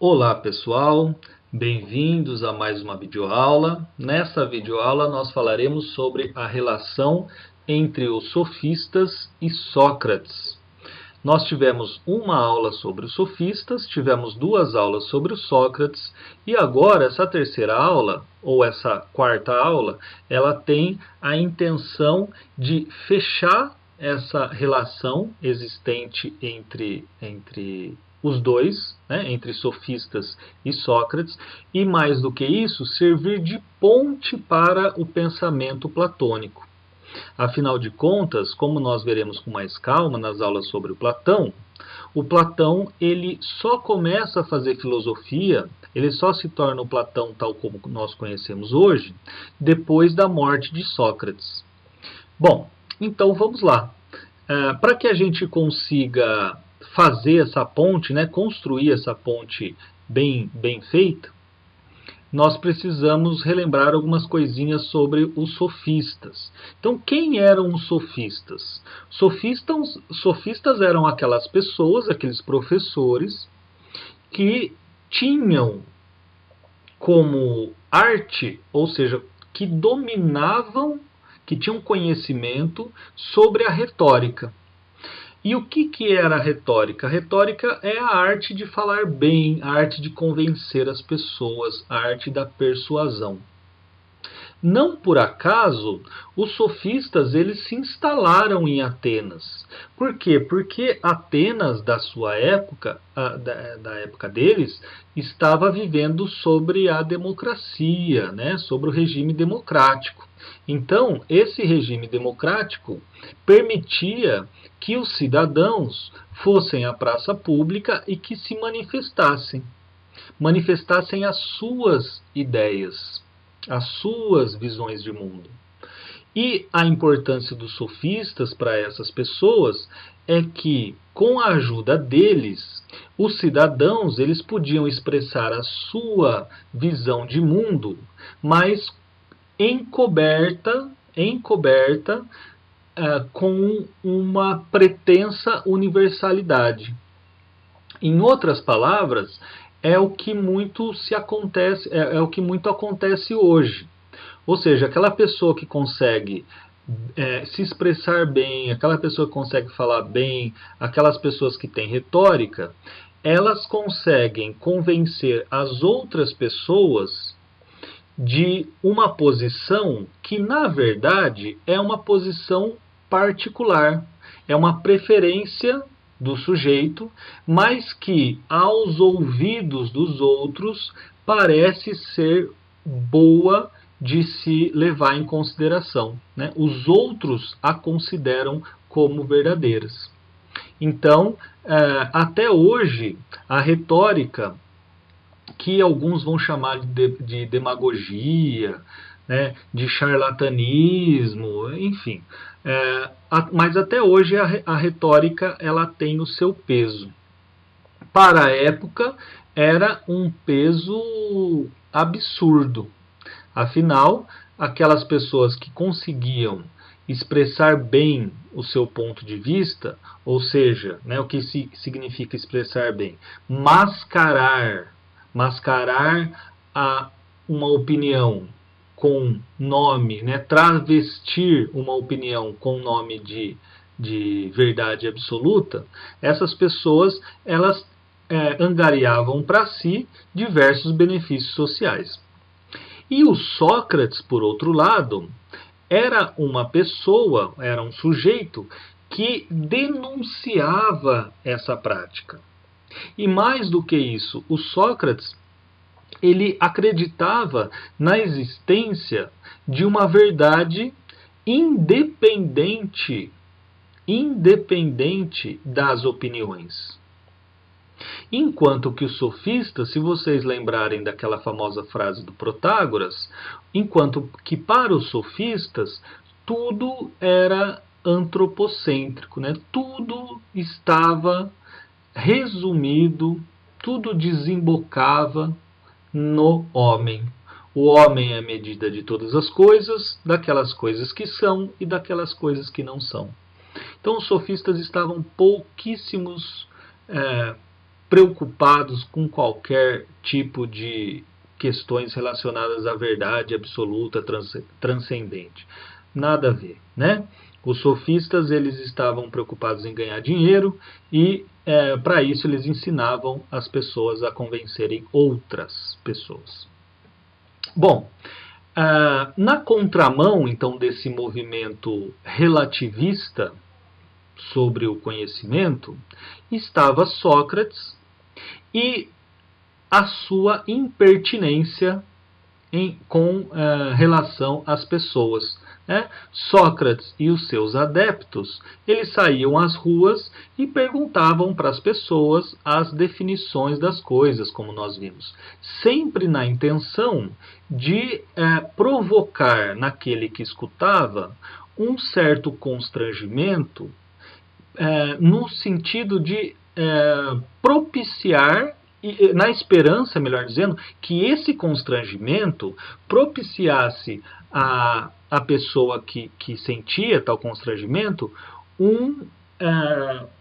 Olá pessoal, bem-vindos a mais uma videoaula. Nessa videoaula nós falaremos sobre a relação entre os sofistas e Sócrates. Nós tivemos uma aula sobre os sofistas, tivemos duas aulas sobre o Sócrates e agora essa terceira aula, ou essa quarta aula, ela tem a intenção de fechar essa relação existente entre os dois, né, entre sofistas e Sócrates, e mais do que isso, servir de ponte para o pensamento platônico. Afinal de contas, como nós veremos com mais calma nas aulas sobre o Platão ele só começa a fazer filosofia, ele só se torna o Platão tal como nós conhecemos hoje, depois da morte de Sócrates. Bom, então vamos lá. Para que a gente consiga fazer essa ponte, né, construir essa ponte bem feita, nós precisamos relembrar algumas coisinhas sobre os sofistas. Então, quem eram os sofistas? Sofistas eram aquelas pessoas, aqueles professores, que tinham como arte, ou seja, que dominavam, que tinham conhecimento sobre a retórica. E o que era a retórica? A retórica é a arte de falar bem, a arte de convencer as pessoas, a arte da persuasão. Não por acaso, os sofistas eles se instalaram em Atenas. Por quê? Porque Atenas, da sua época, da época deles, estava vivendo sobre a democracia, né? Sobre o regime democrático. Então, esse regime democrático permitia que os cidadãos fossem à praça pública e que se manifestassem as suas ideias, as suas visões de mundo. E a importância dos sofistas para essas pessoas é que, com a ajuda deles, os cidadãos eles podiam expressar a sua visão de mundo, mas encoberta com uma pretensa universalidade. Em outras palavras, é o que muito acontece hoje. Ou seja, aquela pessoa que consegue se expressar bem, aquela pessoa que consegue falar bem, aquelas pessoas que têm retórica, elas conseguem convencer as outras pessoas de uma posição que, na verdade, é uma posição particular, é uma preferência do sujeito, mas que, aos ouvidos dos outros, parece ser boa de se levar em consideração, né? Os outros a consideram como verdadeiras. Então, até hoje, a retórica, que alguns vão chamar de demagogia, né, de charlatanismo, enfim. Mas até hoje a retórica ela tem o seu peso. Para a época, era um peso absurdo. Afinal, aquelas pessoas que conseguiam expressar bem o seu ponto de vista, ou seja, né, o que significa expressar bem? Mascarar uma opinião com nome, né, travestir uma opinião com nome de verdade absoluta, essas pessoas elas angariavam para si diversos benefícios sociais. E o Sócrates, por outro lado, era uma pessoa, era um sujeito que denunciava essa prática. E mais do que isso, o Sócrates ele acreditava na existência de uma verdade independente das opiniões. Enquanto que os sofistas, se vocês lembrarem daquela famosa frase do Protágoras, enquanto que para os sofistas tudo era antropocêntrico, né? Tudo estava resumido, tudo desembocava no homem. O homem é a medida de todas as coisas, daquelas coisas que são e daquelas coisas que não são. Então os sofistas estavam pouquíssimos preocupados com qualquer tipo de questões relacionadas à verdade absoluta, transcendente. Nada a ver, né? Os sofistas, eles estavam preocupados em ganhar dinheiro e, para isso, eles ensinavam as pessoas a convencerem outras pessoas. Bom, na contramão, então, desse movimento relativista sobre o conhecimento, estava Sócrates e a sua impertinência com relação às pessoas. Né? Sócrates e os seus adeptos, eles saíam às ruas e perguntavam para as pessoas as definições das coisas, como nós vimos, sempre na intenção de provocar naquele que escutava um certo constrangimento, no sentido de propiciar, na esperança, melhor dizendo, que esse constrangimento propiciasse a pessoa que sentia tal constrangimento um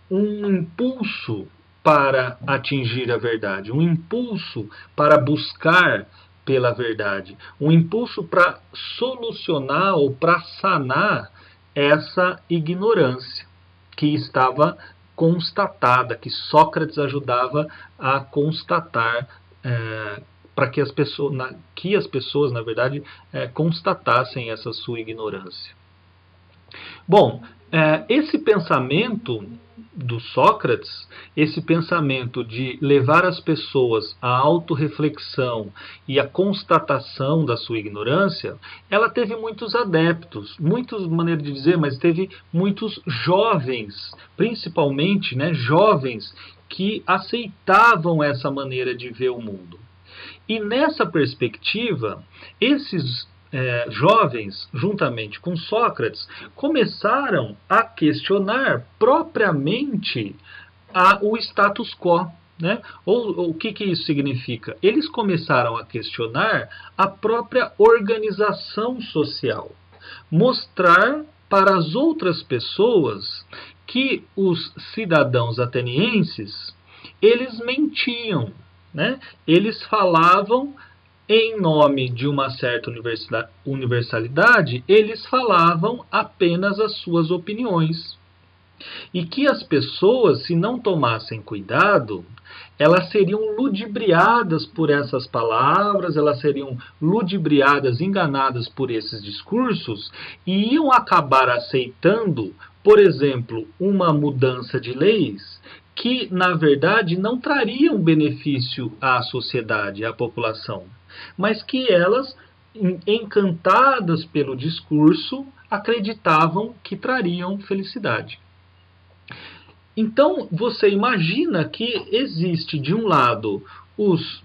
impulso para atingir a verdade, um impulso para buscar pela verdade, um impulso para solucionar ou para sanar essa ignorância que estava constatada, que Sócrates ajudava a constatar, para que as pessoas, na verdade, constatassem essa sua ignorância. Bom, esse pensamento do Sócrates, esse pensamento de levar as pessoas à autorreflexão e à constatação da sua ignorância, ela teve muitos adeptos, muitas maneiras de dizer, mas teve muitos jovens, principalmente, né, jovens que aceitavam essa maneira de ver o mundo. E nessa perspectiva, esses jovens, juntamente com Sócrates, começaram a questionar propriamente o status quo. Né? Ou o que isso significa? Eles começaram a questionar a própria organização social, mostrar para as outras pessoas que os cidadãos atenienses, eles mentiam, né? Eles falavam em nome de uma certa universalidade, eles falavam apenas as suas opiniões. E que as pessoas, se não tomassem cuidado, elas seriam ludibriadas por essas palavras, elas seriam ludibriadas, enganadas por esses discursos e iam acabar aceitando, por exemplo, uma mudança de leis que, na verdade, não trariam benefício à sociedade, à população, mas que elas, encantadas pelo discurso, acreditavam que trariam felicidade. Então, você imagina que existe, de um lado, os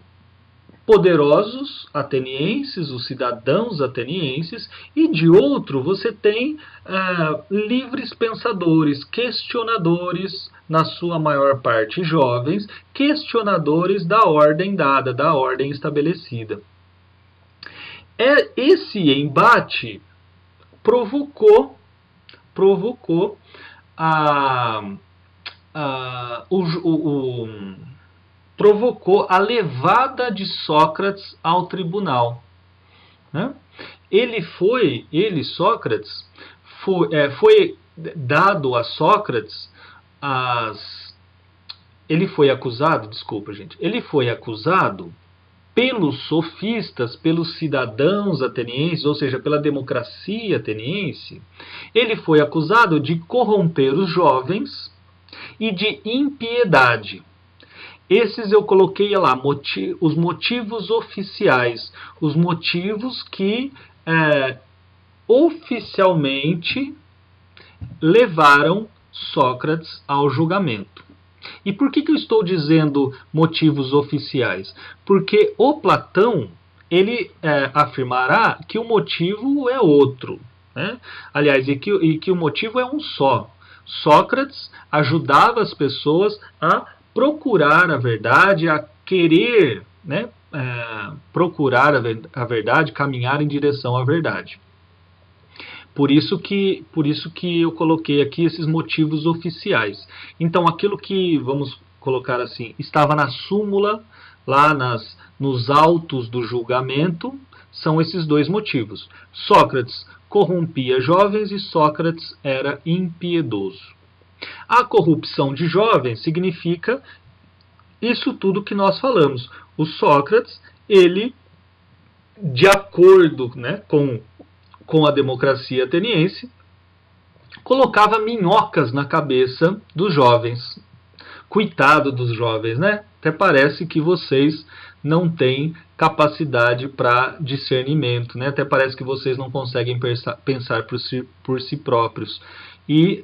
poderosos atenienses, os cidadãos atenienses, e de outro você tem livres pensadores, questionadores, na sua maior parte jovens, questionadores da ordem dada, da ordem estabelecida. Esse embate provocou provocou a levada de Sócrates ao tribunal. Né? Sócrates, foi dado a Sócrates ele foi acusado pelos sofistas, pelos cidadãos atenienses, ou seja, pela democracia ateniense. Ele foi acusado de corromper os jovens e de impiedade. Esses eu coloquei lá, os motivos oficiais, os motivos que oficialmente levaram Sócrates ao julgamento. E por que eu estou dizendo motivos oficiais? Porque o Platão, ele afirmará que o motivo é outro. Né? Aliás, e que o motivo é um só. Sócrates ajudava as pessoas a procurar a verdade, a querer, né, procurar a verdade, caminhar em direção à verdade. Por isso que eu coloquei aqui esses motivos oficiais. Então, aquilo que vamos colocar assim, estava na súmula, lá nos autos do julgamento, são esses dois motivos. Sócrates corrompia jovens e Sócrates era impiedoso. A corrupção de jovens significa isso tudo que nós falamos. O Sócrates, ele, de acordo, né, com a democracia ateniense, colocava minhocas na cabeça dos jovens. Coitado dos jovens, né? Até parece que vocês não têm capacidade para discernimento, né? Até parece que vocês não conseguem pensar por si próprios. E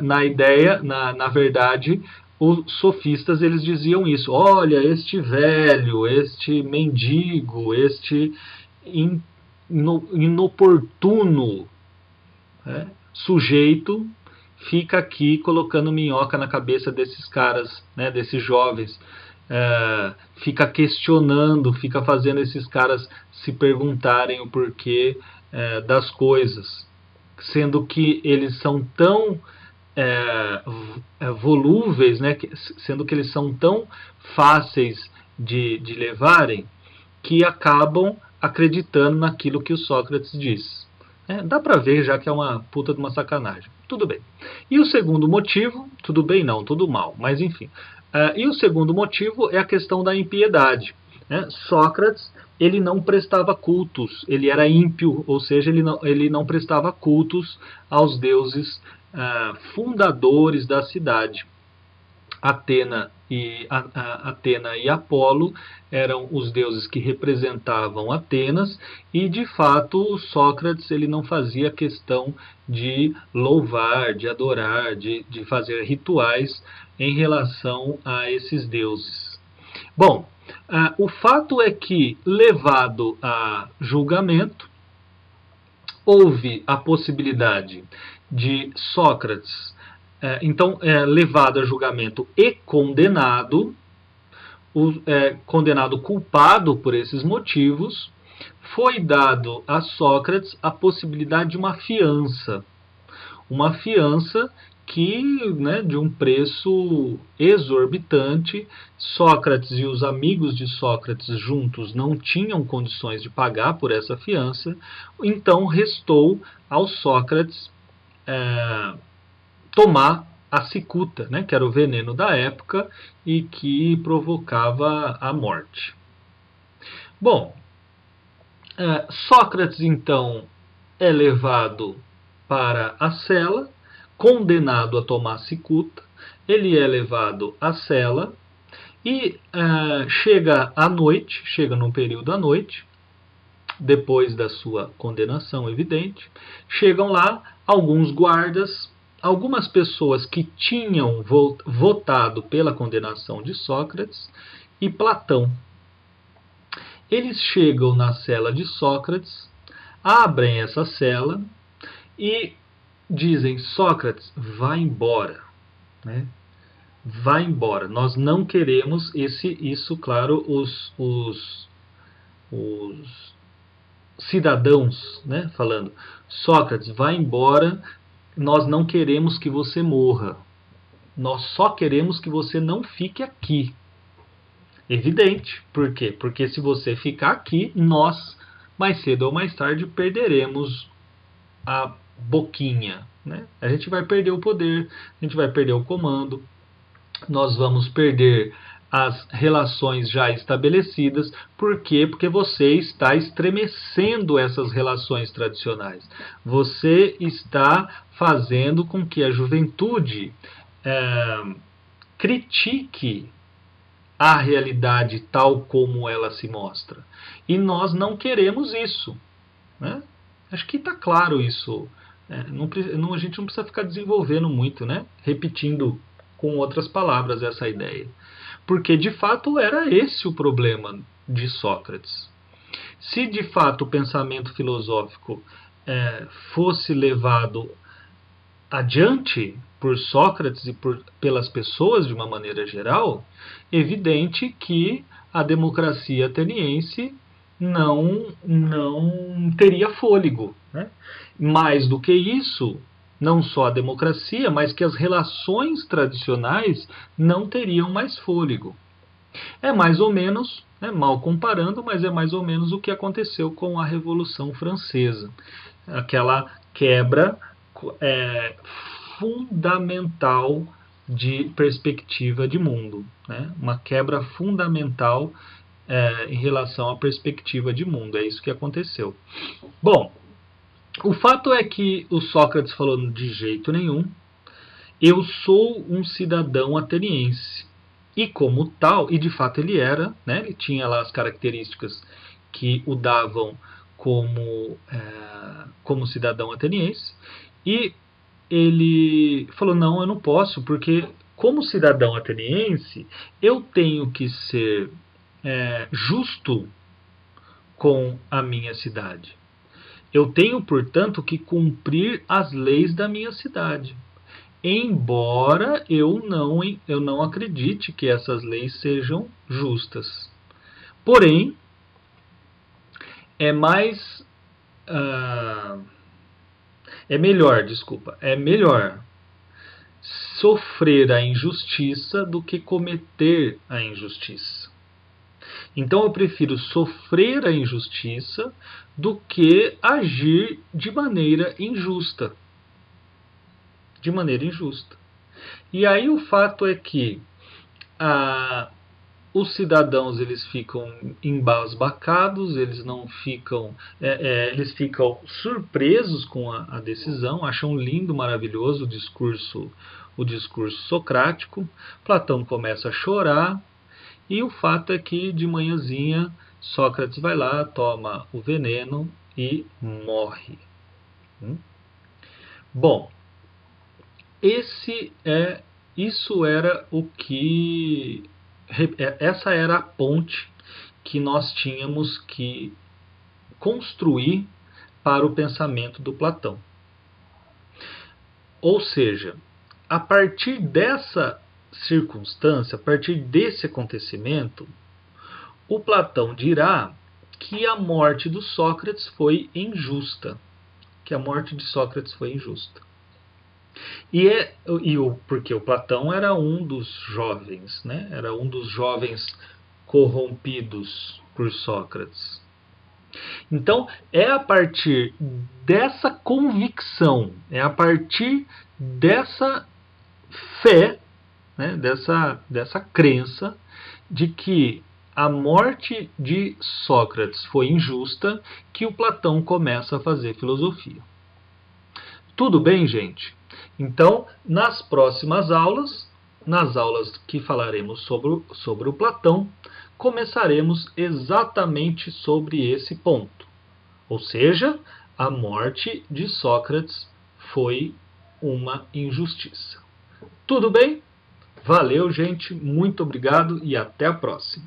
na verdade, os sofistas eles diziam isso. Olha, este velho, este mendigo, este inoportuno, né, sujeito fica aqui colocando minhoca na cabeça desses caras, né, desses jovens, fica questionando, fica fazendo esses caras se perguntarem o porquê das coisas, sendo que eles são tão volúveis, né, sendo que eles são tão fáceis de levarem, que acabam acreditando naquilo que o Sócrates diz. Dá para ver já que é uma puta de uma sacanagem. Tudo bem. E o segundo motivo, tudo bem não, tudo mal, mas enfim. E o segundo motivo é a questão da impiedade. Sócrates, ele não prestava cultos, ele era ímpio, ou seja, ele não prestava cultos aos deuses fundadores da cidade. Atena e Apolo eram os deuses que representavam Atenas e, de fato, Sócrates ele não fazia questão de louvar, de adorar, de fazer rituais em relação a esses deuses. Bom, o fato é que, levado a julgamento, houve a possibilidade de Sócrates então, levado a julgamento e condenado, condenado culpado por esses motivos, foi dado a Sócrates a possibilidade de uma fiança. Uma fiança que, né, de um preço exorbitante, Sócrates e os amigos de Sócrates juntos não tinham condições de pagar por essa fiança, então restou ao Sócrates tomar a cicuta, né, que era o veneno da época e que provocava a morte. Bom, Sócrates então é levado para a cela, condenado a tomar cicuta, ele é levado à cela e chega à noite, chega num período à noite, depois da sua condenação evidente, chegam lá alguns guardas, algumas pessoas que tinham votado pela condenação de Sócrates e Platão. Eles chegam na cela de Sócrates, abrem essa cela e dizem: Sócrates, vá embora. Né? Vá embora. Nós não queremos isso, claro, os cidadãos, né, falando: Sócrates, vá embora. Nós não queremos que você morra. Nós só queremos que você não fique aqui. Evidente. Por quê? Porque se você ficar aqui, nós, mais cedo ou mais tarde, perderemos a boquinha. Né? A gente vai perder o poder, a gente vai perder o comando, nós vamos perder as relações já estabelecidas. Por quê? Porque você está estremecendo essas relações tradicionais. Você está fazendo com que a juventude critique a realidade tal como ela se mostra. E nós não queremos isso. Né? Acho que está claro isso. A gente não precisa ficar desenvolvendo muito, né? Repetindo com outras palavras essa ideia. Porque, de fato, era esse o problema de Sócrates. Se, de fato, o pensamento filosófico fosse levado adiante por Sócrates e pelas pessoas de uma maneira geral, evidente que a democracia ateniense não teria fôlego. Né? Mais do que isso, não só a democracia, mas que as relações tradicionais não teriam mais fôlego. É mais ou menos, né, mal comparando, mas é mais ou menos o que aconteceu com a Revolução Francesa. Aquela quebra é, fundamental de perspectiva de mundo, né? Uma quebra fundamental em relação à perspectiva de mundo. É isso que aconteceu. Bom, o fato é que o Sócrates falou de jeito nenhum, eu sou um cidadão ateniense. E como tal, e de fato ele era, né? Ele tinha lá as características que o davam como cidadão ateniense. E ele falou, não, eu não posso, porque como cidadão ateniense, eu tenho que ser justo com a minha cidade. Eu tenho, portanto, que cumprir as leis da minha cidade. Embora eu não acredite que essas leis sejam justas. Porém, é melhor sofrer a injustiça do que cometer a injustiça. Então eu prefiro sofrer a injustiça do que agir de maneira injusta. De maneira injusta. E aí o fato é que os cidadãos eles ficam embasbacados, eles não ficam, eles ficam surpresos com a decisão, acham lindo, maravilhoso o discurso socrático. Platão começa a chorar e o fato é que de manhãzinha Sócrates vai lá, toma o veneno e morre. Bom, isso era o que essa era a ponte que nós tínhamos que construir para o pensamento do Platão. Ou seja, a partir dessa circunstância, a partir desse acontecimento, o Platão dirá que a morte do Sócrates foi injusta. Que a morte de Sócrates foi injusta. Porque o Platão era um dos jovens, né? Era um dos jovens corrompidos por Sócrates. Então, é a partir dessa convicção, é a partir dessa fé, né? dessa crença de que a morte de Sócrates foi injusta, que o Platão começa a fazer filosofia. Tudo bem, gente? Então, nas próximas aulas, nas aulas que falaremos sobre o Platão, começaremos exatamente sobre esse ponto. Ou seja, a morte de Sócrates foi uma injustiça. Tudo bem? Valeu, gente. Muito obrigado e até a próxima.